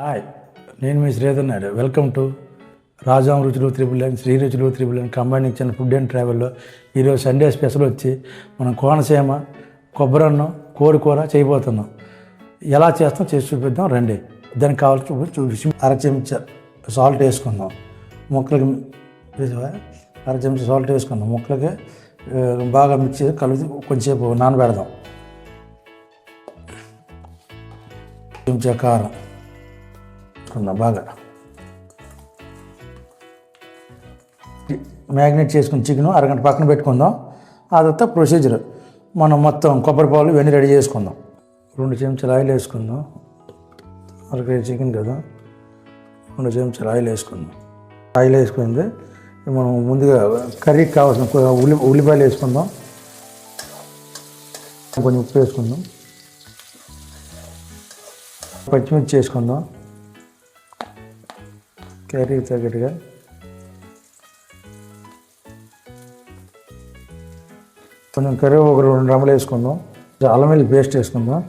Hi, నేను మీ Sridhar Naidu. Welcome to Rajam రుచులు త్రిబుల్9, శ్రీ రుచులు త్రిబుల్9 కంబైనింగ్ ఛానల్ ఫుడ్ అండ్ ట్రావెల్లో ఈరోజు సండే స్పెషల్ వచ్చి మనం కోనసీమ కొబ్బరన్నం కోడికూర చేయబోతున్నాం. ఎలా చేస్తాం చేసి చూపిద్దాం రండి. దానికి కావాల్సిన చూపించి అర చెంచా సాల్ట్ వేసుకుందాం ముక్కలకి. అర చెంచా సాల్ట్ వేసుకుందాం ముక్కలకి బాగా మిక్స్ చేసి కలిపి కొంచెంసేపు నానబెడదాం. చెంచా కారం బాగా మ్యాగ్నేట్ చేసుకుని చికెన్ అరగంట పక్కన పెట్టుకుందాం. ఆ తర్వాత ప్రొసీజర్ మనం మొత్తం కొబ్బరి పాలు ఇవన్నీ రెడీ చేసుకుందాం. 2 చెంచాలు ఆయిల్ వేసుకుందాం. అరకేజీ చికెన్ కదా, 2 చెంచాలు ఆయిల్ వేసుకుందాం. ఆయిల్ వేసుకుంది మనం ముందుగా కర్రీకి కావాల్సిన ఉల్లిపాయలు వేసుకుందాం. కొంచెం ఉప్పు వేసుకుందాం. పచ్చిమిర్చి వేసుకుందాం కర్రీకి తగ్గట్టుగా. కొంచెం కర్రీ ఒక 2 రెమ్మలు వేసుకుందాం. అల్లం వెల్లుల్లి పేస్ట్ వేసుకుందాం.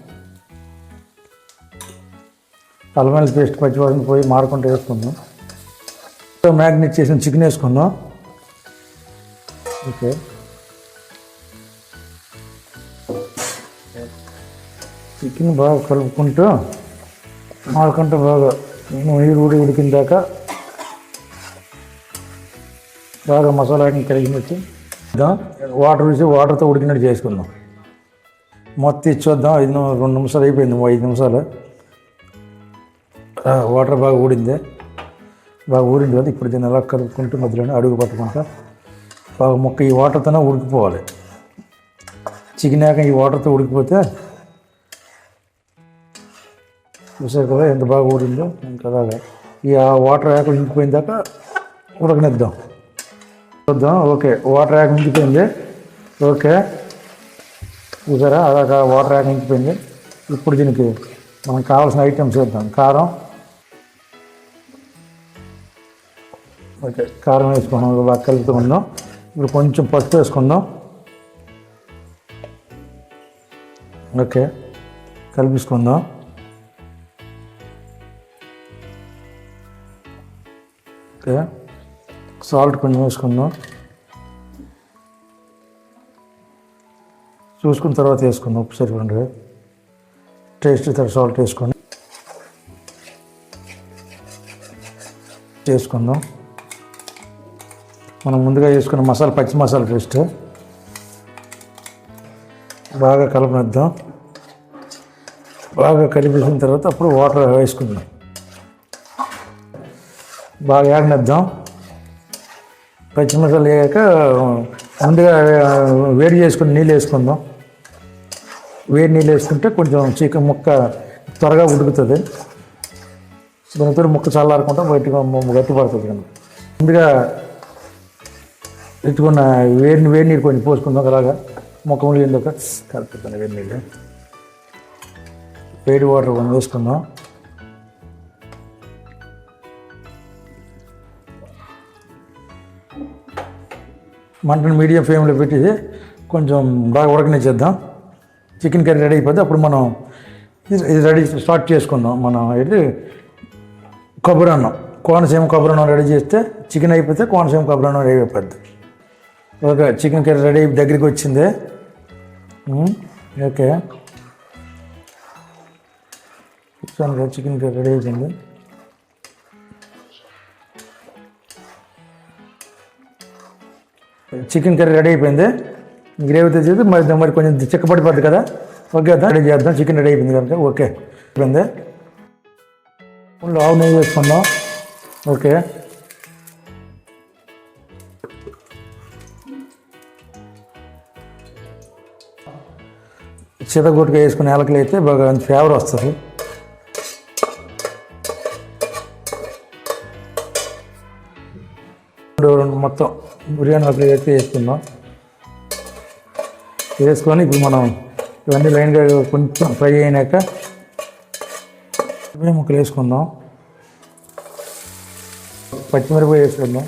అల్లం వెల్లుల్లి పేస్ట్ పచ్చివాసన పోయి మారుకుంటూ వేసుకుందాం. మ్యాగ్నేట్ చేసిన చికెన్ వేసుకుందాం. ఓకే, చికెన్ బాగా కలుపుకుంటూ మారుకుంటూ బాగా నీరు ఉడికిన దాకా బాగా మసాలా కలిగినట్టు వాటర్ వేసి వాటర్తో ఉడికినట్టు చేసుకుందాం. మొత్తం ఇచ్చొద్దాం. 2 నిమిషాలు అయిపోయింది. 5 నిమిషాలు వాటర్ బాగా ఊడింది. బాగా ఊరింది కదా. ఇప్పుడు దీన్ని ఎలా కలుపుకుంటూ మధ్యలోనే అడుగు పట్టుకుంటా బాగా ముక్క ఈ వాటర్తోనే ఉడికిపోవాలి. చికెన్ ఈ వాటర్తో ఉడికిపోతే చూసారు కదా ఎంత బాగా ఊరిందో. ఇంకా అలాగా ఈ వాటర్ యాకలు ఇంకిపోయిన దాకా ఉడకనిద్దాం. చూద్దాం. ఓకే, వాటర్ యాక్ ఇంకిపోయింది. ఓకే, చూసారా అలాగా వాటర్ యాక్ ఇంకిపోయింది. ఇప్పుడు దీనికి మనకు కావాల్సిన ఐటమ్స్ వేద్దాం. కారం, ఓకే కారం వేసుకున్నాం. బాగా కలుపుకుందాం. ఇప్పుడు కొంచెం పసుపు వేసుకుందాం. ఓకే, కలిపించుకుందాం. ఓకే, సాల్ట్ కొంచెం వేసుకుందాం. చూసుకున్న తర్వాత వేసుకుందాం. ఉప్పు సరిపడండి. టేస్ట్ తర్వాత సాల్ట్ వేసుకుందాం. మనం ముందుగా వేసుకున్న మసాలా పచ్చి మసాలా పేస్ట్ బాగా కలపనిద్దాం. బాగా కలిపేసిన తర్వాత అప్పుడు వాటర్ వేసుకుందాం. బాగా యాగనిద్దాం. పచ్చి మసాలా వేయక ముందుగా వేడి చేసుకుని నీళ్ళు వేసుకుందాం. వేడి నీళ్ళు వేసుకుంటే కొంచెం చికెన్ ముక్క త్వరగా ఉడుకుతుంది. దానితో ముక్క చల్లారకుండా బయటగా గట్టి పడుతుంది కనుక ముందుగా ఎత్తుకున్న వేడి నీరు కొంచెం పోసుకుందాం. అలాగా ముక్క ములిగిందాక కలుపుతుంది. వేడి నీళ్ళు వేడి వాటర్ కొంచెం వేసుకుందాం. మంటను మీడియం ఫ్లేమ్లో పెట్టేసి కొంచెం బాగా ఉడకనిచ్చేద్దాం. చికెన్ కర్రీ రెడీ అయిపోతే అప్పుడు మనం ఇది రెడీ స్టార్ట్ చేసుకుందాం. మనం అయితే కొబ్బరి అన్నం కోనసీమ కొబ్బరి అన్నం రెడీ చేస్తే చికెన్ అయిపోతే కోనసీమ కొబ్బరి అన్నం రెడీ అయిపోద్ది. ఓకే, చికెన్ కర్రీ రెడీ దగ్గరికి వచ్చింది. ఓకే, చికెన్ కర్రీ రెడీ అయిపోయింది. చికెన్ కర్రీ రెడీ అయిపోయింది. గ్రేవీ తెచ్చేది మరి కొంచెం చిక్కపడిపోద్ది కదా. ఓకే, రెడీ చేద్దాం. చికెన్ రెడీ అయిపోయింది కనుక ఓకే అయిపోయింది. ఆవు నెయ్యి వేసుకుందాం. ఓకే, చితగొట్టుగా వేసుకుని యాలకులు అయితే బాగా ఫ్లేవర్ వస్తుంది. మొత్తం బిర్యానీ ఆకులు అయితే వేసుకుందాం. వేసుకొని ఇప్పుడు మనం ఇవన్నీ లైన్గా కొంచెం ఫ్రై అయినాక ముక్కలు వేసుకుందాం. పచ్చిమిరపకాయ వేసుకుందాం.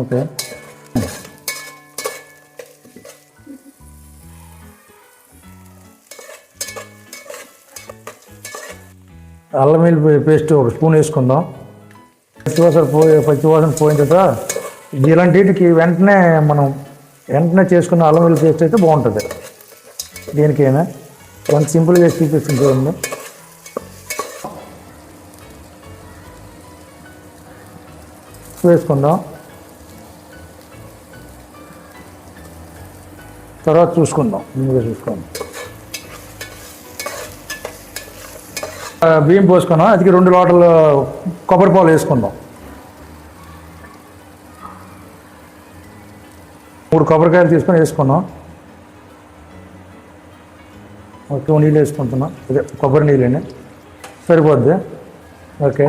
ఓకే, అల్లం వెల్లుల్లి పేస్ట్ ఒక స్పూన్ వేసుకుందాం. పచ్చివాసన పోయిన తర్వాత ఇలాంటికి వెంటనే చేసుకున్న అల్లం వెల్లుల్లి పేస్ట్ అయితే బాగుంటుంది. దేనికైనా కొంచెం సింపుల్గా చూపిస్తుంది చూడండి. వేసుకుందాం. తర్వాత చూసుకుందాం. బియ్యం పోసుకున్నాం. అది 2 లోటలు కొబ్బరి పాలు వేసుకుందాం. 3 కొబ్బరికాయలు తీసుకొని వేసుకున్నాం. మొత్తం నీళ్ళు వేసుకుంటున్నాం. అదే కొబ్బరి నీళ్ళని సరిపోద్ది. ఓకే,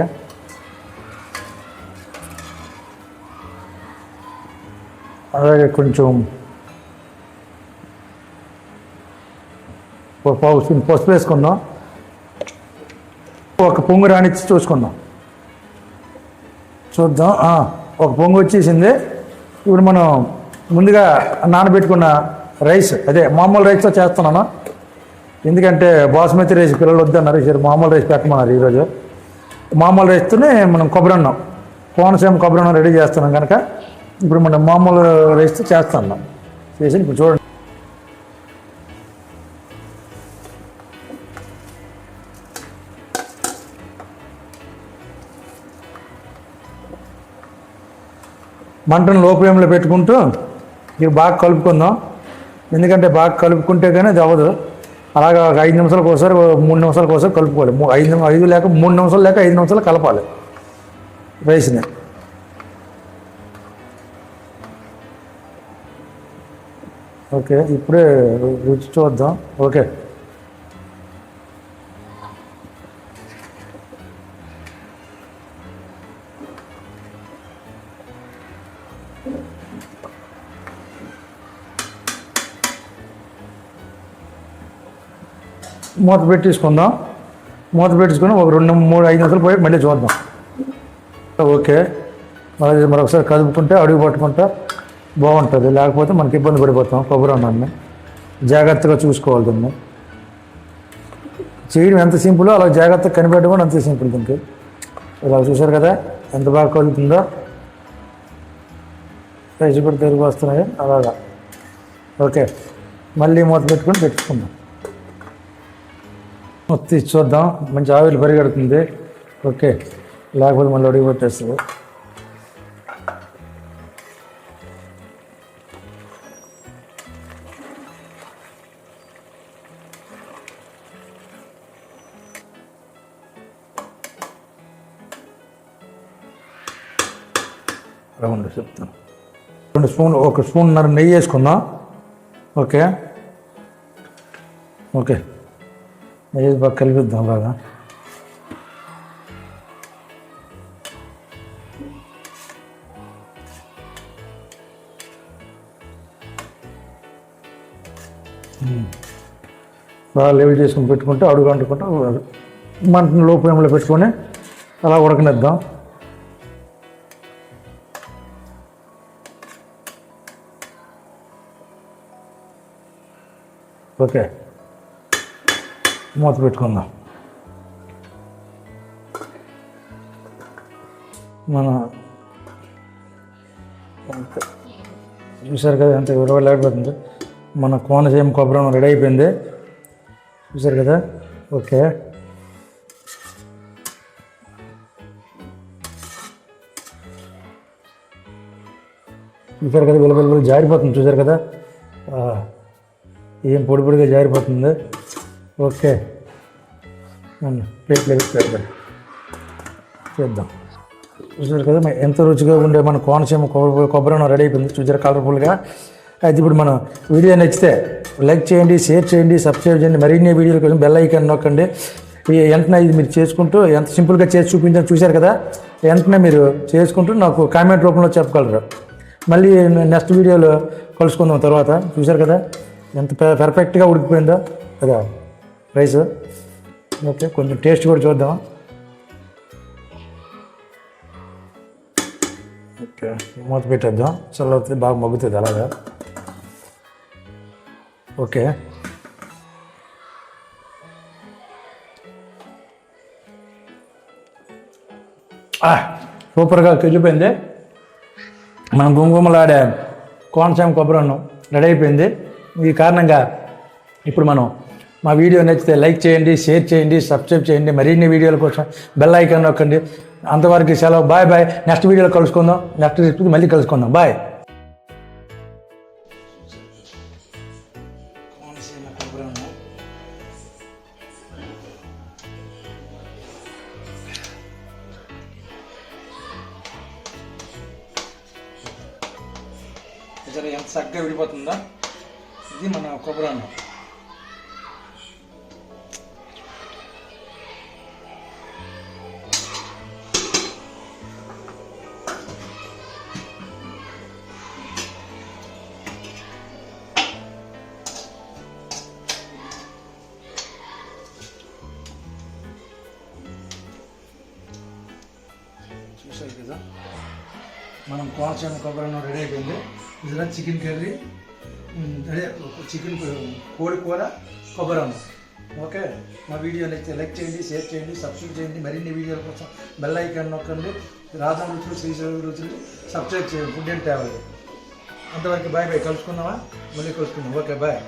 అలాగే కొంచెం పావు స్పూన్ పసుపు వేసుకుందాం. ఒక పొంగు రానిచ్చి చూద్దాం. ఒక పొంగు వచ్చేసింది. ఇప్పుడు మనం ముందుగా నానబెట్టుకున్న రైస్, అదే మామూలు రైస్తో చేస్తున్నాను. ఎందుకంటే బాస్మతి రైస్ పిల్లలు వద్దన్నారు, సరే మామూలు రైస్ పెట్టమన్నారు. ఈరోజు మామూలు రైస్తోనే మనం కొబ్బరన్నం, కోనసీమ కొబ్బరన్నం రెడీ చేస్తున్నాం కనుక ఇప్పుడు మనం మామూలు రైస్తో చేస్తున్నాం. చేసి ఇప్పుడు చూడండి. మంటను లో ఫ్లేమ్లో పెట్టుకుంటూ ఇది బాగా కలుపుకుందాం. ఎందుకంటే బాగా కలుపుకుంటే కానీ అది అవ్వదు. అలాగా ఒక 5 నిమిషాలకు ఒకసారి 3 నిమిషాలకు ఒకసారి కలుపుకోవాలి. 5 లేక 3 నిమిషాలు లేక 5 నిమిషాలు కలపాలి రైస్ని. ఓకే, ఇప్పుడే రుచి చూద్దాం. ఓకే, మూత పెట్టేసుకుందాం. మూత పెట్టేసుకుని ఒక 2-3-5 నిమిషాలు పోయి మళ్ళీ చూద్దాం. ఓకే, మరొకసారి కదుపుకుంటే అడుగు పట్టుకుంటా బాగుంటుంది. లేకపోతే మనకి ఇబ్బంది పడిపోతాం. కొబ్బరి అన్నాన్ని జాగ్రత్తగా చూసుకోవాలి. దాన్ని చేయడం ఎంత సింపుల్, అలా జాగ్రత్తగా కనిపెట్టడం అంత సింపుల్. దీనికి ఇలా చూసారు కదా ఎంత బాగా కలుగుతుందో. రైస్ కూడా తిరిగి వస్తున్నాయి అలాగా. ఓకే, మళ్ళీ మూత పెట్టుకుందాం. మొత్తం చూద్దాం. మంచి ఆవిరి పరిగెడుతుంది. ఓకే, లేకపోతే మళ్ళీ అడిగి పెట్టేస్తుంది. చెప్తాను. 2 స్పూన్, 1 స్పూన్నర నెయ్యి వేసుకుందాం. ఓకే ఓకే, నెయ్యి బాగా కలిపిద్దాం. బాగా లెవెల్ చేసుకుని పెట్టుకుంటే అడుగు అంటుకుంటా మంటను లో ఫ్లేమ్లో పెట్టుకొని అలా ఉడకనిద్దాం. ఓకే, మూత పెట్టుకుందాం. చూసారు కదా ఎంత విరవలేకపోతుంది. మన కోనసీమ కొబ్బరి రెడీ అయిపోయింది. చూసారు కదా. ఓకే, చూసారు కదా వెలువెలు జారిపోతుంది. చూసారు కదా ఏం పొడి పొడిగా జారిపోతుంది. ఓకే, ప్లేట్లో చేద్దాం. చూసారు కదా ఎంత రుచిగా ఉండే మన కోనసీమ కొబ్బరి రెడీ అయిపోయింది. చూసారు కలర్ఫుల్గా. అయితే ఇప్పుడు మనం వీడియో నచ్చితే లైక్ చేయండి, షేర్ చేయండి, సబ్స్క్రైబ్ చేయండి. మరిన్ని వీడియోల కోసం బెల్ ఐకాన్ నొక్కండి. వెంటనే ఇది మీరు చేసుకుంటూ ఎంత సింపుల్గా చేసి చూపించాను. చూశారు కదా, వెంటనే మీరు చేసుకుంటూ నాకు కామెంట్ రూపంలో చెప్పగలరు. మళ్ళీ నెక్స్ట్ వీడియోలో కలుసుకుందాం తర్వాత. చూశారు కదా ఎంత పర్ఫెక్ట్గా ఉడికిపోయిందో కదా రైస్. ఓకే, కొంచెం టేస్ట్ కూడా చూద్దాం. ఓకే, మూత పెట్టేద్దాం. చల్లవుతుంది, బాగా మగ్గుతుంది అలాగా. ఓకే, సూపర్గా కుదిరిపోయింది. మనం గుమగుమలాడే కోనసీమ కొబ్బరి అన్నం రెడీ అయిపోయింది. ఈ కారణంగా ఇప్పుడు మనం మా వీడియో నచ్చితే లైక్ చేయండి, షేర్ చేయండి, సబ్స్క్రైబ్ చేయండి. మరిన్ని వీడియోల కోసం బెల్ ఐకాన్ నొక్కండి. అంతవరకు సెలవు. Bye bye. నెక్స్ట్ వీడియోలో కలుసుకుందాం. నెక్స్ట్ రెసిపీకి మళ్ళీ కలుసుకుందాం. బాయ్. ఎంత చక్కగా విడిపోతుందా. ఇది మన కొబ్బరి అన్నం. చూసారు కదా, మనం కోనసీమ కొబ్బరి అన్నం రెడీ అయిపోయింది. ఇది చికెన్ కర్రీ, అదే చికెన్ కోడి కూర, కొబ్బరి అన్నం. ఓకే, మా వీడియో నచ్చితే లైక్ చేయండి, షేర్ చేయండి, సబ్స్క్రైబ్ చేయండి. మరిన్ని వీడియోల కోసం బెల్ ఐకాన్ నొక్కండి. రాజం రుచులు, శ్రీశైలం రుచులు సబ్స్క్రైబ్ చేయండి. Food and travel. అంతవరకు బాయ్ బాయ్. కలుసుకుందామా? మళ్ళీ కలుసుకుందాం. Okay bye.